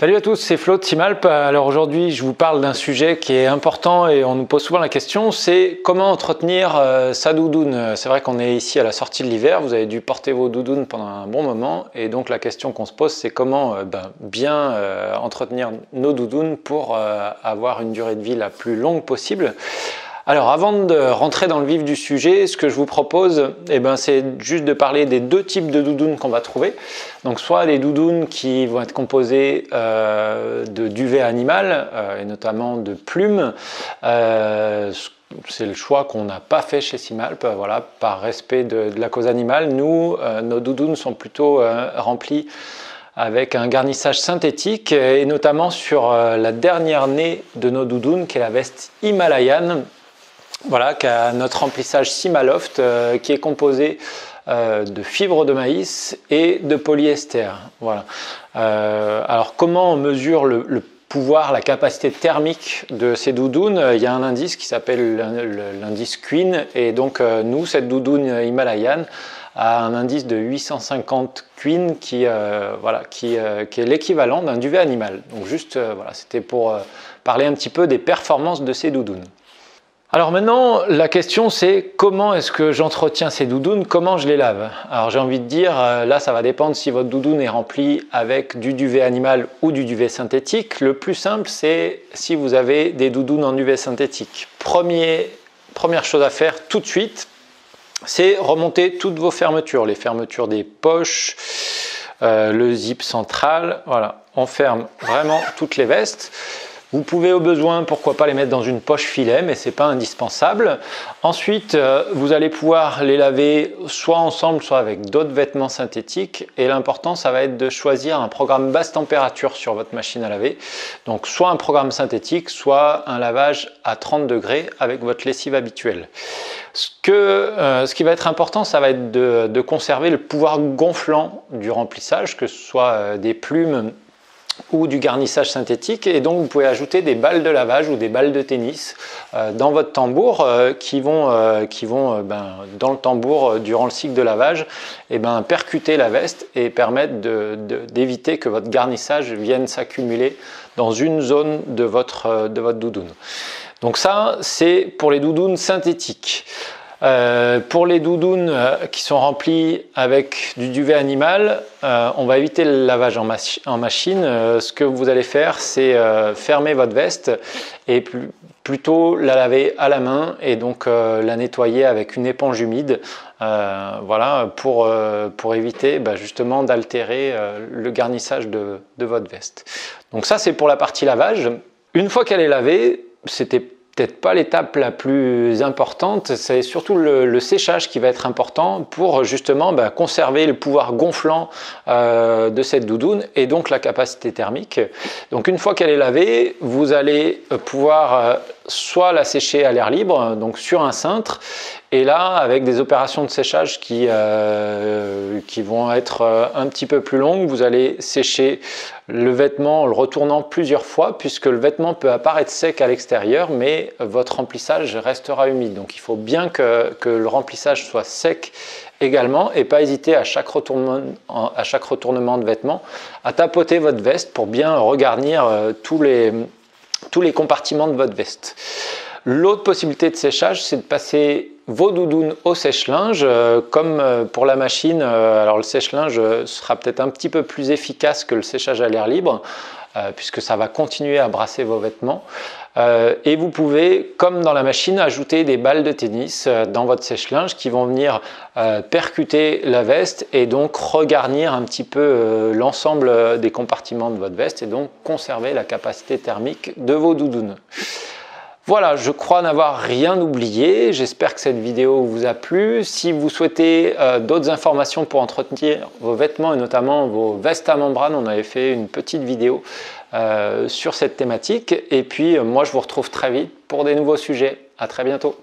Salut à tous, c'est Flo de Simalp. Alors aujourd'hui, je vous parle d'un sujet qui est important et on nous pose souvent la question, c'est comment entretenir sa doudoune. C'est vrai qu'on est ici à la sortie de l'hiver, vous avez dû porter vos doudounes pendant un bon moment et donc la question qu'on se pose, c'est comment bien entretenir nos doudounes pour avoir une durée de vie la plus longue possible. Alors avant de rentrer dans le vif du sujet, ce que je vous propose, c'est juste de parler des deux types de doudounes qu'on va trouver. Donc soit des doudounes qui vont être composées de duvet animal et notamment de plumes. C'est le choix qu'on n'a pas fait chez Simalp, voilà, par respect de la cause animale. Nous, nos doudounes sont plutôt remplies avec un garnissage synthétique et notamment sur la dernière née de nos doudounes qui est la veste Himalayan. Voilà, qui a notre remplissage Simaloft qui est composé de fibres de maïs et de polyester. Voilà. Alors comment on mesure le pouvoir, la capacité thermique de ces doudounes? Il y a un indice qui s'appelle l'indice Queen et donc nous, cette doudoune Himalayan a un indice de 850 Queen qui est l'équivalent d'un duvet animal. Donc juste, voilà, c'était pour parler un petit peu des performances de ces doudounes. Alors maintenant, la question c'est comment est-ce que j'entretiens ces doudounes, comment je les lave? Alors j'ai envie de dire, là ça va dépendre si votre doudoune est remplie avec du duvet animal ou du duvet synthétique. Le plus simple c'est si vous avez des doudounes en duvet synthétique. Première chose à faire tout de suite, c'est remonter toutes vos fermetures, les fermetures des poches, le zip central, voilà, on ferme vraiment toutes les vestes. Vous pouvez au besoin, pourquoi pas les mettre dans une poche filet, mais ce n'est pas indispensable. Ensuite, vous allez pouvoir les laver soit ensemble, soit avec d'autres vêtements synthétiques. Et l'important, ça va être de choisir un programme basse température sur votre machine à laver. Donc, soit un programme synthétique, soit un lavage à 30 degrés avec votre lessive habituelle. Ce qui va être important, ça va être de conserver le pouvoir gonflant du remplissage, que ce soit des plumes ou du garnissage synthétique, et donc vous pouvez ajouter des balles de lavage ou des balles de tennis dans votre tambour qui vont dans le tambour durant le cycle de lavage percuter la veste et permettre d'éviter que votre garnissage vienne s'accumuler dans une zone de votre doudoune. Donc ça, c'est pour les doudounes synthétiques. Pour les doudounes qui sont remplies avec du duvet animal, on va éviter le lavage en machine. Ce que vous allez faire, c'est fermer votre veste et plutôt la laver à la main et donc la nettoyer avec une éponge humide, voilà, pour éviter justement d'altérer le garnissage de votre veste. Donc ça, c'est pour la partie lavage. Une fois qu'elle est lavée, c'était peut-être pas l'étape la plus importante, c'est surtout le séchage qui va être important pour justement conserver le pouvoir gonflant de cette doudoune et donc la capacité thermique. Donc une fois qu'elle est lavée, vous allez pouvoir soit la sécher à l'air libre, donc sur un cintre, et là avec des opérations de séchage qui vont être un petit peu plus longues, vous allez sécher le vêtement en le retournant plusieurs fois puisque le vêtement peut apparaître sec à l'extérieur mais votre remplissage restera humide. Donc il faut bien que le remplissage soit sec également et pas hésiter à chaque retournement de vêtement à tapoter votre veste pour bien regarnir tous les compartiments de votre veste. L'autre possibilité de séchage, c'est de passer vos doudounes au sèche-linge. Comme pour la machine, alors le sèche-linge sera peut-être un petit peu plus efficace que le séchage à l'air libre, puisque ça va continuer à brasser vos vêtements. Et vous pouvez, comme dans la machine, ajouter des balles de tennis dans votre sèche-linge qui vont venir percuter la veste et donc regarnir un petit peu l'ensemble des compartiments de votre veste et donc conserver la capacité thermique de vos doudounes. Voilà, je crois n'avoir rien oublié. J'espère que cette vidéo vous a plu. Si vous souhaitez d'autres informations pour entretenir vos vêtements et notamment vos vestes à membrane, on avait fait une petite vidéo sur cette thématique. Et puis, moi, je vous retrouve très vite pour des nouveaux sujets. À très bientôt.